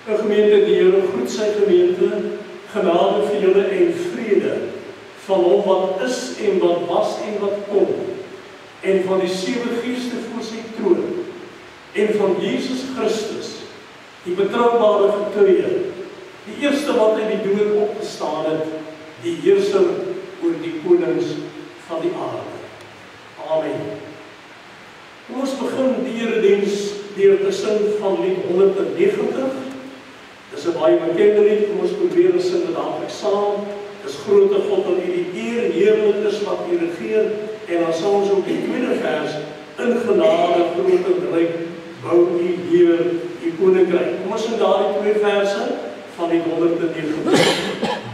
'n gemeente, die Here groet sy gemeente, genade vir julle en vrede van hom wat is en wat was en wat kom, en van die 7 geeste voor sy troon, en van Jesus Christus, die betroubare getuie, die eerste wat uit die dood opgestaan het, die heerser oor die konings van die aarde. Amen. Kom ons begin die erediens deur te sing van lied 190. Dis 'n baie bekende lied, kom ons probeer ons sing dit dadelijk saam. Dis Grote God aan U die eer, heerlik is wat U regeer, en dan sal ons ook die tweede vers, in genade, groot en ryk, bou U Heer, U koninkryk. Kom ons sing daardie 2 verse van die 190.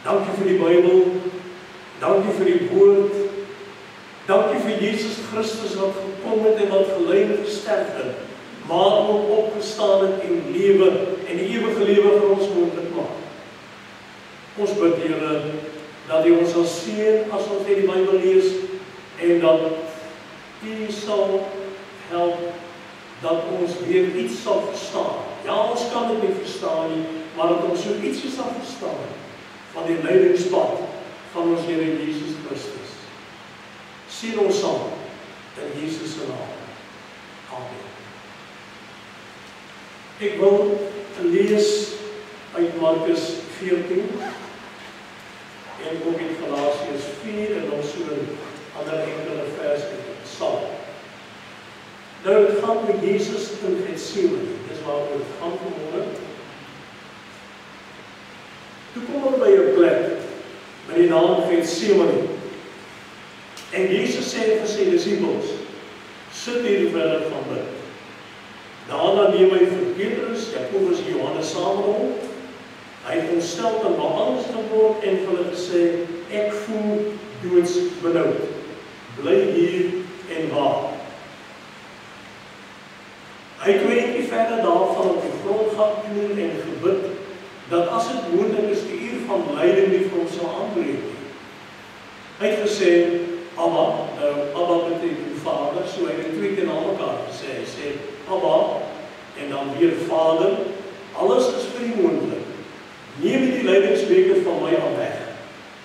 Dankie vir die Bybel, dankie vir die woord, dankie vir Jesus Christus wat gekom het en wat gelei en gesterf het, maar ook opgestaan het en lewe, en die ewige lewe vir ons moontlik maak. Ons bid, Here, dat U ons sal seën as ons die Bybel lees, en dat U sal help dat ons weer iets sal verstaan. Ja, ons kan dit nie verstaan nie, maar dat ons so ietsie sal verstaan van die leidingspad van ons Here Jesus Christus. Sien ons saam in Jesus se naam. Amen. Ek wil lees uit Markus 14 en ook in Galasiërs 4 en dan so 'n ander enkele vers in Psalm. Nou, het gaan met Jesus in Getsemane. Dis waaroor het gaan vanmôre. Toe kom hulle by 'n plek met die naam Getsemane. En Jesus sê vir sy disippels, sit hier terwyl ek gaan bid. Daarna neem hy vir Petrus, Jakobus en Johannes saam met hom. Hy het ontstel en beangst geword en vir hulle gesê, ek voel doodsbenoud. Bly hier en waak. Hy het 'n bietjie verder daarvan op die grond gaan kniel en gebid, dat as dit moontlik is, die uur van lyding nie vir hom sou aanbreek nie. Hy het gesê, Abba, Abba beteken Vader, so hy het 2 keer na mekaar gesê. Hy sê, Abba, en dan weer Vader, alles is vir U moontlik. Neem die lydingsbeker van my af weg.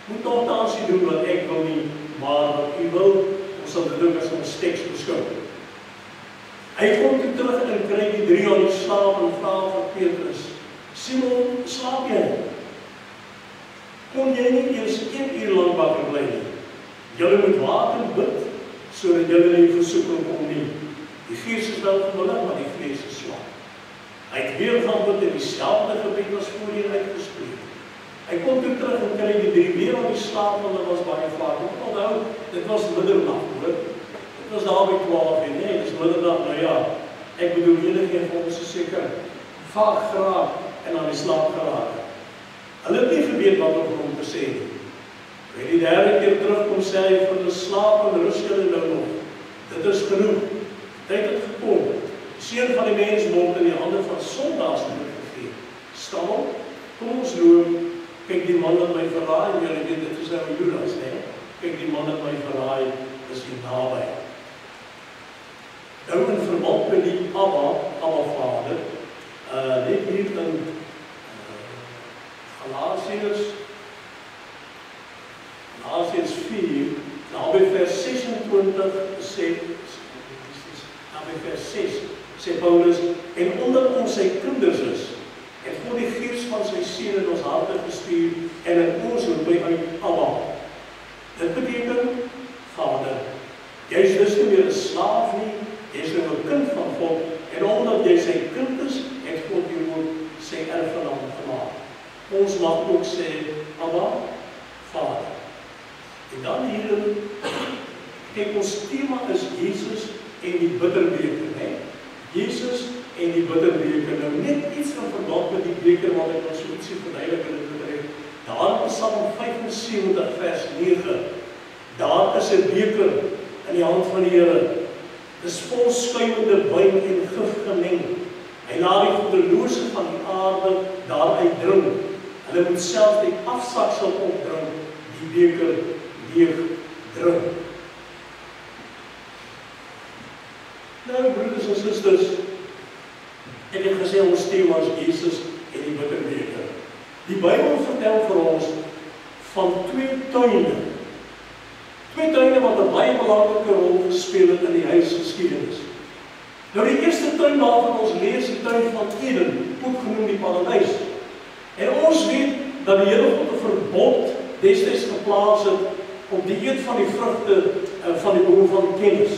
Moet nogtans nie doen wat ek wil nie, maar wat U wil, ons sal dit ook as ons teks beskou. Hy kom toe terug en kry die 3 aan die slaap en vra vir Petrus, Simon, slaap jy? Kon jy nie eers 1 uur lang wakker bly nie? Julle moet waak en bid, sodat julle nie in versoeking kom nie. Die gees is wel gewillig, maar die vlees is swak. Hy het weer gaan bid en dieselfde gebed was voorheen uitgespreek. Hy kom toe terug en kry die 3 weer aan die slaap, want hulle was baie vaak. Onthou, dit was middernag, hoor. Dit was daar by 12 uur, nee, dit is middernag, nou ja. Ek bedoel, enige van ons is seker vaak geraak en aan die slaap geraak. Hulle het nie geweet wat om hom te sê nie. Hy die 3de keer terugkom, sê hy vir hulle, slaap en rus julle nou nog. Dit is genoeg. Tyd het gekom. Die Seun van die mens word in die hande van sondaars gegee. Stam, kom ons loop. Kyk, die man wat my verraai, julle weet, dit is nou Judas, né? Kyk, die man wat my verraai, is hier naby. Nou in verband met die Abba Vader, net hier in Galasiërs 4, daar by vers 26 sê, daar by vers 6 sê Paulus, en omdat ons sy kinders is, het God die gees van sy seun in ons harte gestuur, en in ons roep hy uit Abba. Dit beteken, Vader, jy is dus nie meer 'n slaaf nie, jy is nou 'n kind van God, en omdat jy sy kind is, het God jou ook sy erfgenaam gemaak. Ons mag ook sê, Abba, Vader. En dan hier, kyk, ons thema is Jesus en die bitterbeker, né? Jesus en die bitterbeker. Nou net iets in verband met die beker, wat ek ons so ietsie verduidelik in dit betref. Daar in Psalm 75 vers 9, daar is 'n beker in die hand van die Here. Dis vol skuimende wyn en gif gemeng. Hy laat die goddelose van die aarde daaruit drink. Hulle moet self die afsaksel opdrink, die beker leeg drink. Nou, broeders en susters, ek het gesê ons thema is Jesus en die bitterbeker. Die Bybel vertel vir ons van 2 tuine. 2 tuine wat 'n baie belangrike rol gespeel het in die huisgeskiedenis. Nou die eerste tuin waarvan ons lees, die tuin van Eden, ook genoem die paradys. En ons weet dat die Here God 'n verbod destyds geplaas het op die eet van die vrugte van die boom van kennis.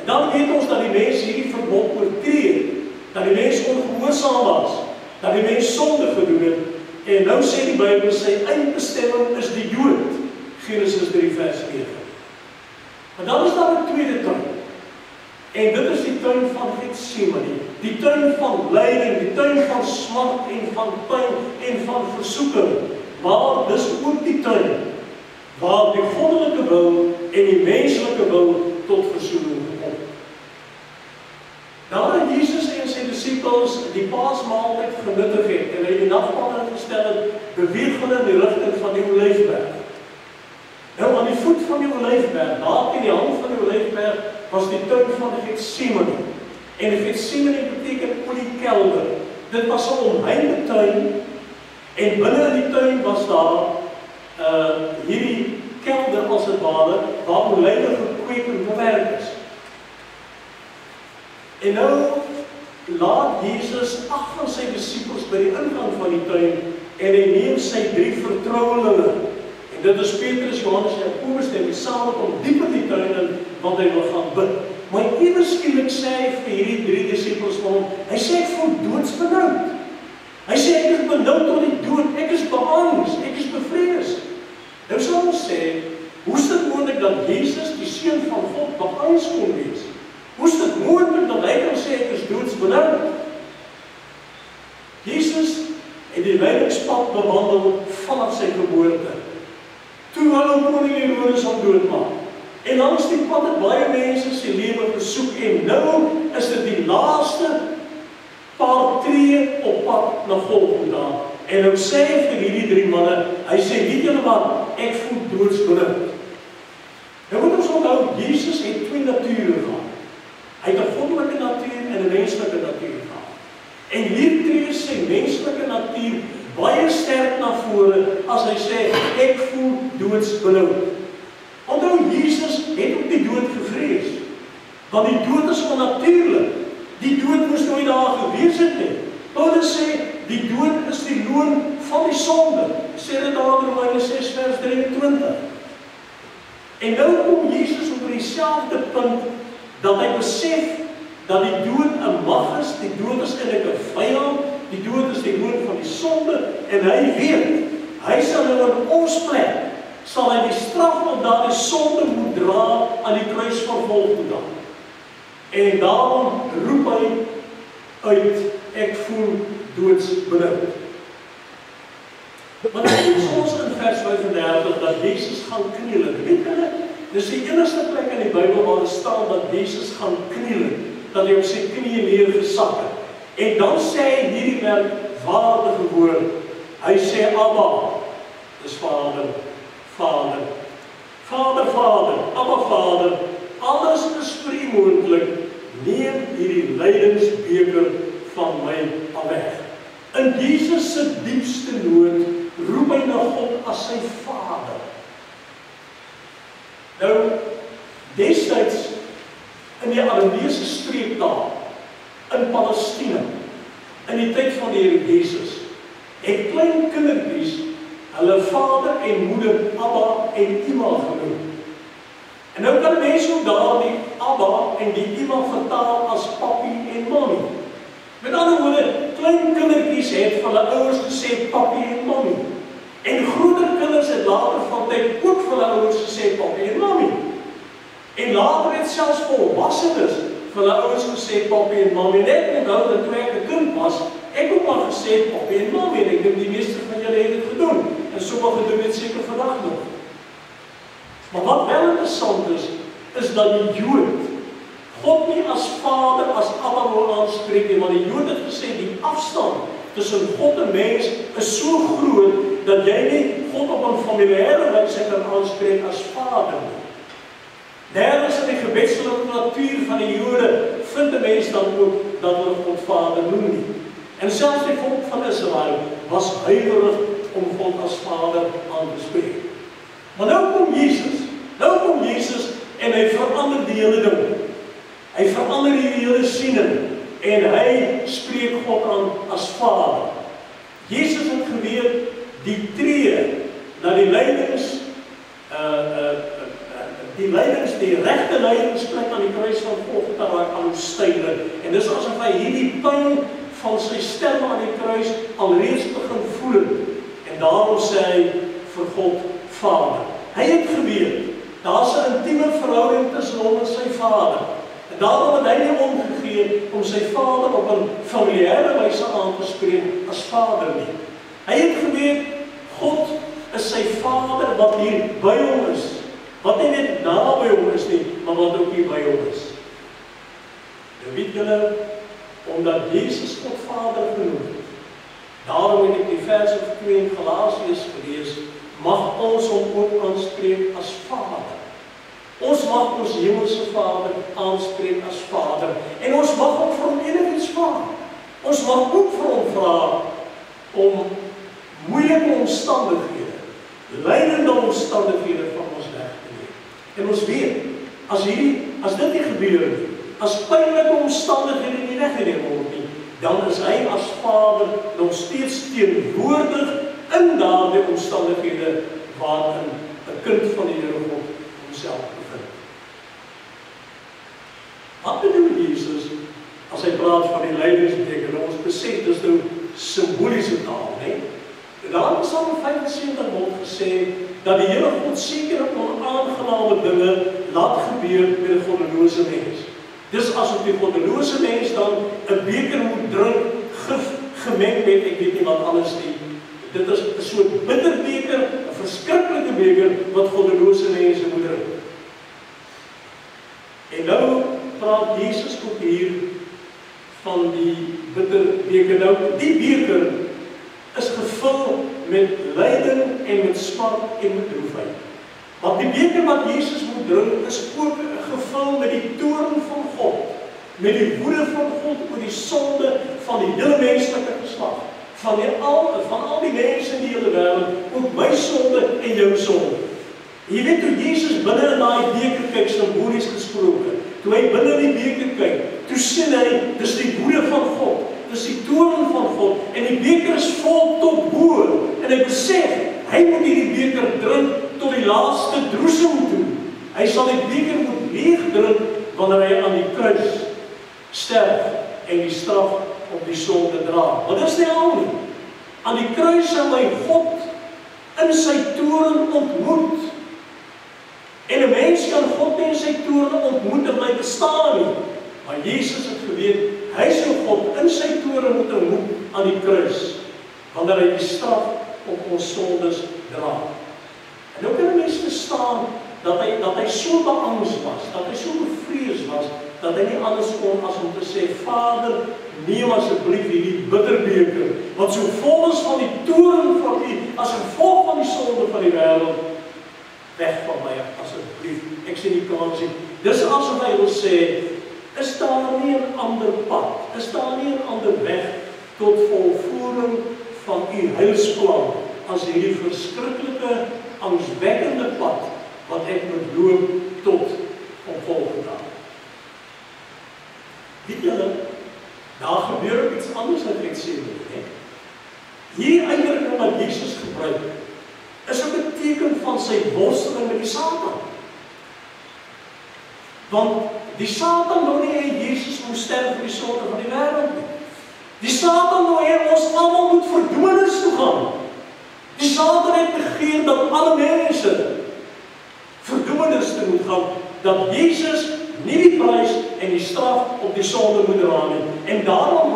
En dan weet ons dat die mens hierdie verbod oortree, dat die mens ongehoorsaam was, dat die mens sonde gedoen het. En nou sê die Bybel, sy eindbestemming is die dood. Genesis 3 vers 9. Maar dan is daar 'n tweede tuin. En dit is die tuin van Getsemane, die tuin van lyding, die tuin van smart en van pyn en van versoeking. Maar dis ook die tuin waar die goddelike wil en die menslike wil tot versoening kom. Nadat Jesus en sy disippels die paasmaaltyd genuttig het en hy die nagmaal ingestel het, beweeg hulle in die rigting van die Olyfberg. Nou aan die voet van die Olyfberg, daar in die hand van die Olyfberg, was die tuin van die Getsemane. En die Getsemane beteken oliekelder. Dit was 'n omheinde tuin, en binne in die tuin was daar hierdie kelder as het ware, waar olywe gekweek en bewerk is. En nou laat Jesus 8 van sy disippels by die ingang van die tuin en hy neem sy 3 vertrouelinge. En dit is Petrus, Johannes en Jakobus, en hy saam met hom diep in die tuin in, want hy wil gaan bid. Maar eers skielik sê hy vir hierdie 3 disippels van hom, hy sê ek voel doodsbenoud. Hy sê ek is benoud tot die dood, ek is beangs, ek is bevrees. Nou sal ons sê, hoe is dit moontlik dat Jesus, die Seun van God, beangs kon wees? Hoe is dit moontlik dat hy kan sê ek is doodsbenoud? Jesus het die lydingspad bewandel vanaf sy geboorte. Toe hulle koning Herodes hom doodmaak. En langs die pad het baie mense sy lewe besoek en nou is dit die laaste paar tree op pad na Golgotha. En nou sê hy vir hierdie 3 manne, hy sê, weet julle wat, ek voel doodsbenoud. Nou moet ons onthou, Jesus het 2 nature gehad. Hy het 'n goddelike natuur en 'n menslike natuur gehad. En hier tree sy menslike natuur baie sterk na vore as hy sê, ek voel doodsbenoud. Onthou, Jesus het op die dood gevrees. Want die dood is onnatuurlik. Die dood moes nooit daar gewees het nie. Paulus sê, die dood is die loon van die sonde. Sê dit daar in Romeine 6 vers 23. En nou kom Jesus op dieselfde punt dat hy besef dat die dood 'n mag is, die dood is eintlik 'n vyand, die dood is die loon van die sonde, en hy weet, hy sal nou in ons plek, sal hy die straf op daardie sonde moet dra aan die kruis van Golgotha. En daarom roep hy uit, ek voel doodsbenoud. Want dit is ons in vers 35 dat Jesus gaan kniel. Weet julle, dis die enigste plek in die Bybel waar er staan dat Jesus gaan kniel, dat hy op sy knieë neergesak het. En dan sê hy hierdie merkwaardige woord. Hy sê Abba, dis Vader, Vader, Vader, Vader, Abba Vader, alles is vir U moontlik, neem hierdie lydingsbeker van my af weg. In Jesus se diepste nood roep hy na God as sy Vader. Nou, destyds in die Arameese streektaal in Palestina, in die tyd van die Here Jesus, het klein kindertjies hulle vader en moeder Abba en Ima genoem. En nou kan mense ook daar die Abba en die Ima vertaal as papi en mami. Met ander woorde, klein kindertjies het vir hulle ouers gesê papi en mami. En groter kinders het later van tyd ook vir hulle ouers gesê papi en mami. En later het selfs volwassenes vir hulle ouers gesê papi en mami. En ek onthou dat toe ek 'n kind was, ek ook maar gesê papi en mami. En ek dink die meeste van julle het dit gedoen. En sommige doen dit seker vandag nog. Maar wat wel interessant is dat die Jood God nie as Vader, as Abba wil aanspreek nie, want die Jood het gesê die afstand tussen God en mens is so groot dat jy nie God op 'n familiêre wyse kan aanspreek as Vader nie. Nergens in die gebedslike natuur van die Jode vind 'n mens dan ook dat hulle God Vader noem nie. En selfs die volk van Israel was huiwerig om God as Vader aan te spreek. Maar nou kom Jesus en hy verander die hele ding. Hy verander die hele siening en hy spreek God aan as Vader. Jesus het geweet die tree na die lydings, die regte lydingsplek aan die kruis van Golgotha raak aan stywe. En dis asof hy hierdie pyn van sy stem aan die kruis alreeds begin voel. En daarom sê hy vir God Vader. Hy het geweet, daar's 'n intieme verhouding tussen hom en sy Vader. En daarom het hy nie omgegee om sy Vader op 'n familiêre wyse aan te spreek as Vader nie. Hy het geweet, God is sy Vader wat hier by hom is. Wat nie net naby hom is nie, maar wat ook hier by hom is. Weet julle, omdat Jesus God Vader genoem het. Daarom het ek die vers of 2 in Galasiërs gelees, mag ons hom ook aanspreek as Vader. Ons mag ons hemelse Vader aanspreek as Vader. En ons mag ook vir hom enigiets vra. Ons mag ook vir hom vra om moeilike omstandighede, lydende omstandighede van ons weg te neem. En ons weet, as dit nie gebeur nie, as pynlike omstandighede nie weggeneem word nie, dan is hy as Vader nog steeds teenwoordig in daardie omstandighede waarin 'n kind van die Here God homself bevind. Wat bedoel Jesus as hy praat van die lydingsbeker? Ons besef dis nou simboliese taal, né? Daar in Psalm 75 word gesê dat die Here God sekere onaangename dinge laat gebeur met 'n goddelose mens. Dis asof die goddelose mens dan 'n beker moet drink, gif gemeng met ek weet nie wat alles nie. Dit is 'n soort bitterbeker, 'n verskriklike beker wat goddelose mense moet drink. En nou praat Jesus ook hier van die bitterbeker. Nou, die beker is gevul met lyding en met smart en met droefheid. Want die beker wat Jesus moet drink is ook gevul met die toorn van God, met die woede van God oor die sonde van die hele menslike geslag, van al die mense in die hele wêreld, ook my sonde en jou sonde. Jy weet hoe Jesus binne in daai beker kyk, simbolies gesproke, toe hy binne in die beker kyk, toe sien hy, dis die woede van God, dis die toorn van God, en die beker is vol tot bo, en hy besef, hy moet hierdie beker drink tot die laaste droesem toe. Hy sal die beker moet leeg drink wanneer hy aan die kruis sterf en die straf op die sonde dra. Maar dis nie al nie. Aan die kruis sal hy God in sy toorn ontmoet. En 'n mens kan God nie in sy toorn ontmoet en bly bestaan nie. Maar Jesus het geweet, hy sou God in sy toorn moet ontmoet aan die kruis, wanneer hy die straf op ons sondes dra. En nou kan 'n mens verstaan dat hy so beangs was, dat hy so bevrees was, dat hy nie anders kon as om te sê, Vader, neem asseblief hierdie bitterbeker, wat so vol is van die toorn van U, as gevolg van die sonde van die wêreld, weg van my, asseblief. Ek sien nie kans nie. Dis asof hy wil sê, is daar nie 'n ander pad, is daar nie 'n ander weg tot volvoering van U heilsplan, as hierdie verskriklike, angswekkende pad, wat ek moet loop tot op Golgotha. Weet julle, daar gebeur ook iets anders in Getsemane. Hierdie uitdrukking wat Jesus gebruik, is ook 'n teken van sy worsteling met die Satan. Want die Satan wou nie hê Jesus moet sterf vir die sonde van die wêreld nie. Die Satan wou hê ons almal moet verdoemenis toe gaan. Die Satan het begeer dat alle mense verdoemenis toe moet gaan, dat Jesus nie die prys en die straf op die sonde moet dra nie. En daarom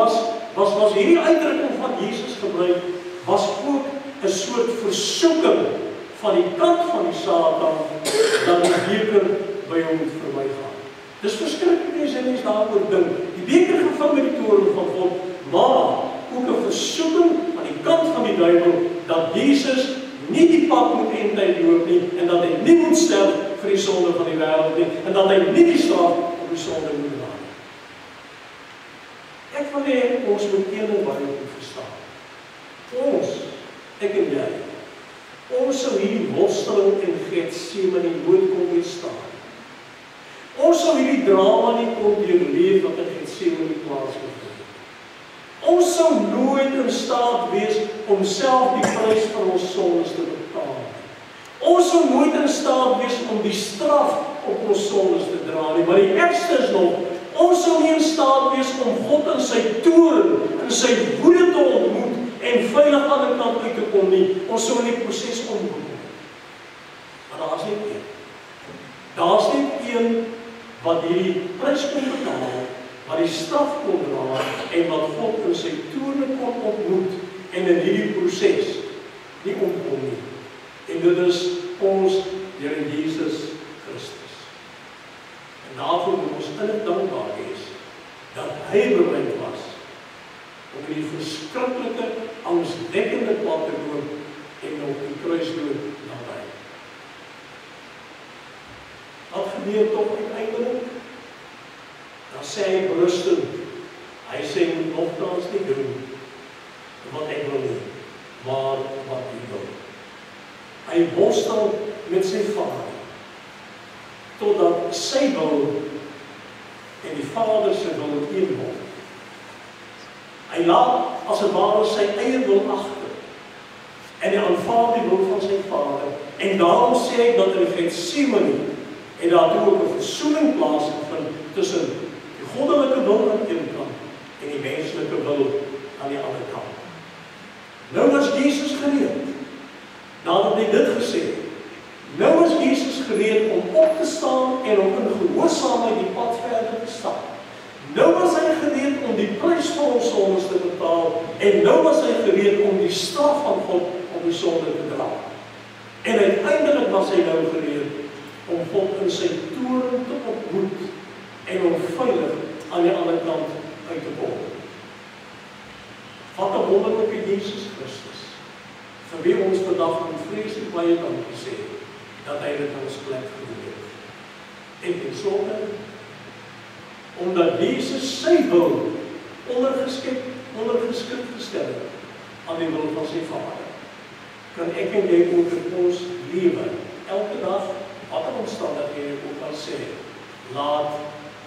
was hierdie uitdrukking wat Jesus gebruik, was ook 'n soort versoeking van die kant van die Satan, dat die beker by hom moet verbygaan. Dis verskriklik as jy mens daaroor dink. Die beker gevul met die toorn van God, maar ook 'n versoeking aan die kant van die duiwel, dat Jesus nie die pad moet eintlik loop nie, en dat hy nie moet sterf vir die sonde van die wêreld nie, en dat hy nie die straf op die sonde moet dra nie. Ek wil hê ons moet een ding baie goed verstaan. Ons, ek en jy, ons sou hierdie worsteling in Getsemane nooit kon weerstaan. Ons sou hierdie drama nie kon deurleef wat in Getsemane plaasgevind het. Ons sou nooit in staat wees om self die prys vir ons sondes te betaal. Ons sou nooit in staat wees om die straf op ons sondes te dra nie. Maar die ergste is nog, ons sou nie in staat wees om God in sy toorn, in sy woede te ontmoet en veilig aan die kant uit te kom nie. Ons sou in die proses ontmoet. Maar daar's net een. Daar's net een wat die prys kon betaal, wat die straf kon dra en wat God in sy toorn kon ontmoet en in hierdie proses nie omkom nie. En dit is ons Here Jesus Christus. En daarvoor moet ons innig dankbaar wees dat hy bereid was om die verskriklike, angswekkende pad te loop en op die kruisdood nabij. Wat gebeur toch uiteindelik? Dan sê hy berustend, hy sê moet nogthans nie doen wat ek wil nie, maar wat hy wil. Hy worstel met sy Vader, totdat sy wil en die Vader sy wil een word. Hy laat as het ware sy eie wil agter en hy aanvaar die wil van sy Vader. En daarom sê hy dat in Getsemane en daar toe ook 'n versoening plaasgevind tussen die goddelike wil aan die een kant en die menslike wil aan die ander kant. Nou was Jesus gereed, nadat hy dit gesê het, nou is Jesus gereed om op te staan en om in gehoorsaamheid die pad verder te stap. Nou was hy gereed om die prys vir ons sondes te betaal en nou was hy gereed om die straf van God op die sonde te dra. En uiteindelik was hy nou gereed om God in sy toorn te ontmoet en om veilig aan die ander kant uit te kom. Wat 'n wonderlike Jesus Christus, vir wie ons vandag met vreeslik baie dankie sê, dat hy dit in ons plek gedoen het. En ten slotte, omdat Jesus sy wil ondergeskik gestel het aan die wil van sy Vader, kan ek en jy ook in ons lewe, elke dag, wat 'n omstandighede ook al sê, laat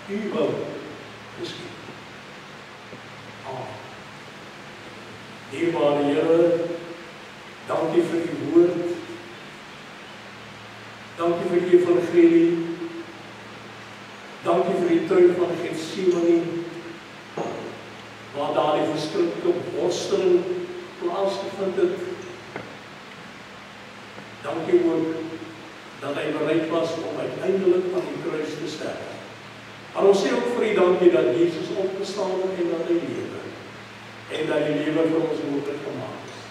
u wil geskied. Amen. Dierbare Here, dankie vir die woord. Dankie vir die evangelie. Dankie vir die tuin van Getsemane, waar daar die verskriklike worsteling plaasgevind het. Dankie ook dat hy bereid was om uiteindelik aan die kruis te sterf. Maar ons sê ook vir die dankie dat Jesus opgestaan het en dat hy lewe. En dat die lewe vir ons moontlik gemaak is.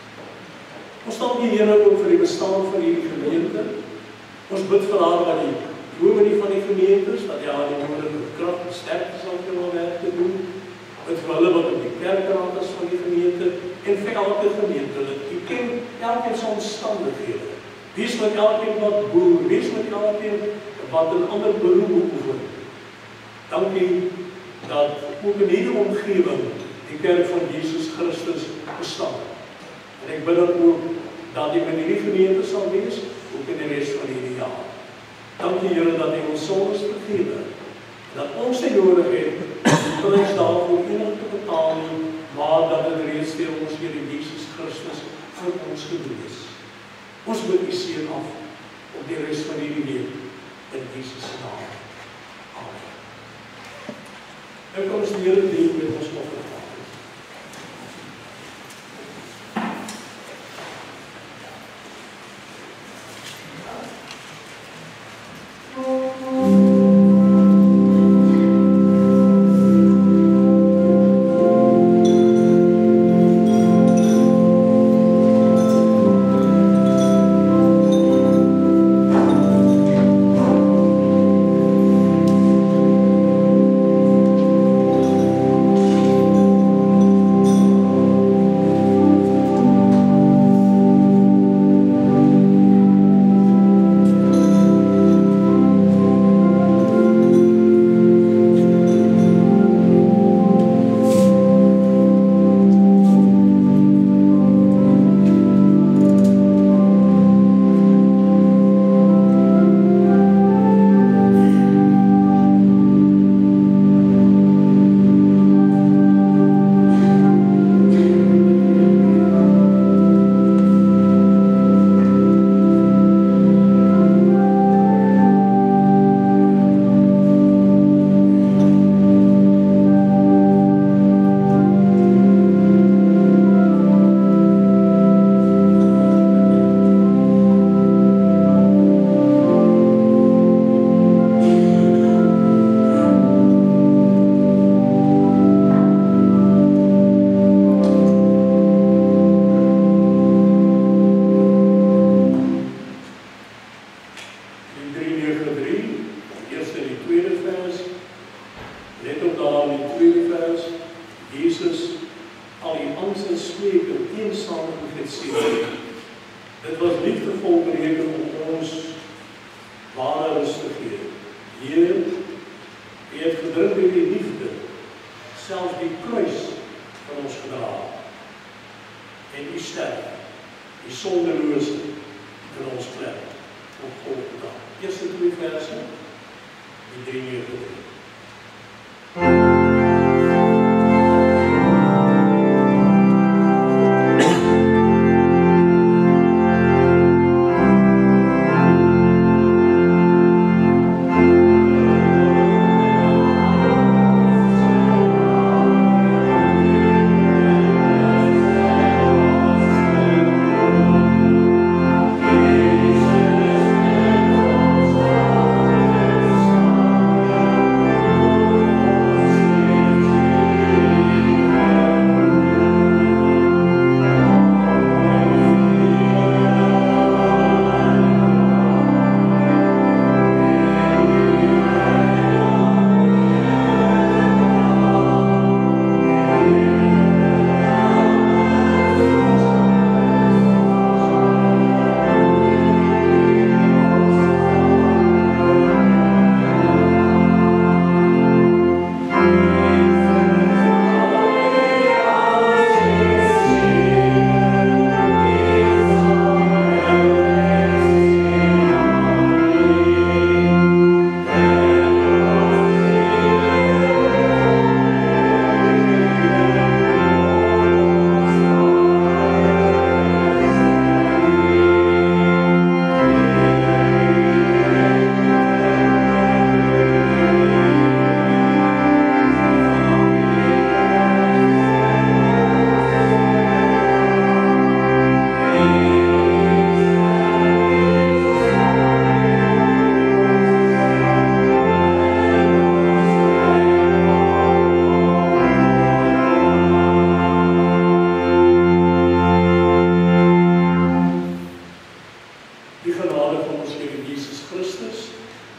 Ons dank die Here ook vir die bestaan van hierdie gemeente. Ons bid vir haar wat die dominee van die gemeente is, dat hy haar die moederlike krag en sterkte sal vir haar werk te doen. Bid vir hulle wat op die kerkraad is van die gemeente en vir elke gemeentelid. U ken elkeen se omstandighede. Wie is met elkeen wat boer, wie is met elkeen wat 'n ander beroep oefen. Dankie dat ook in hierdie omgewing die kerk van Jesus Christus bestaan. En ek bid dan ook dat die met hierdie gemeente sal wees, ook in die res van hierdie jaar. Dankie Here dat hy ons sondes vergewe, dat ons nie nodig het, prys daarvoor enig te betaal nie, maar dat dit reeds deur ons Here Jesus Christus vir ons gedoen is. Ons bid u seën af op die res van hierdie week in Jesus se naam. Amen. Nou kom ons die Here dien met ons offer. Getsemane. Dit was liefdevol bereken om ons ware rus te gee. Heer, U het gedrink deur die liefde, selfs die kruis van ons gedra. En U sterf, die sondelose in ons plek op Golgotha. Eerste 2 verse, die 3:9.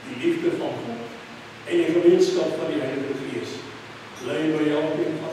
Die liefde van God en die gemeenskap van die Heilige Gees, lei by elkeen van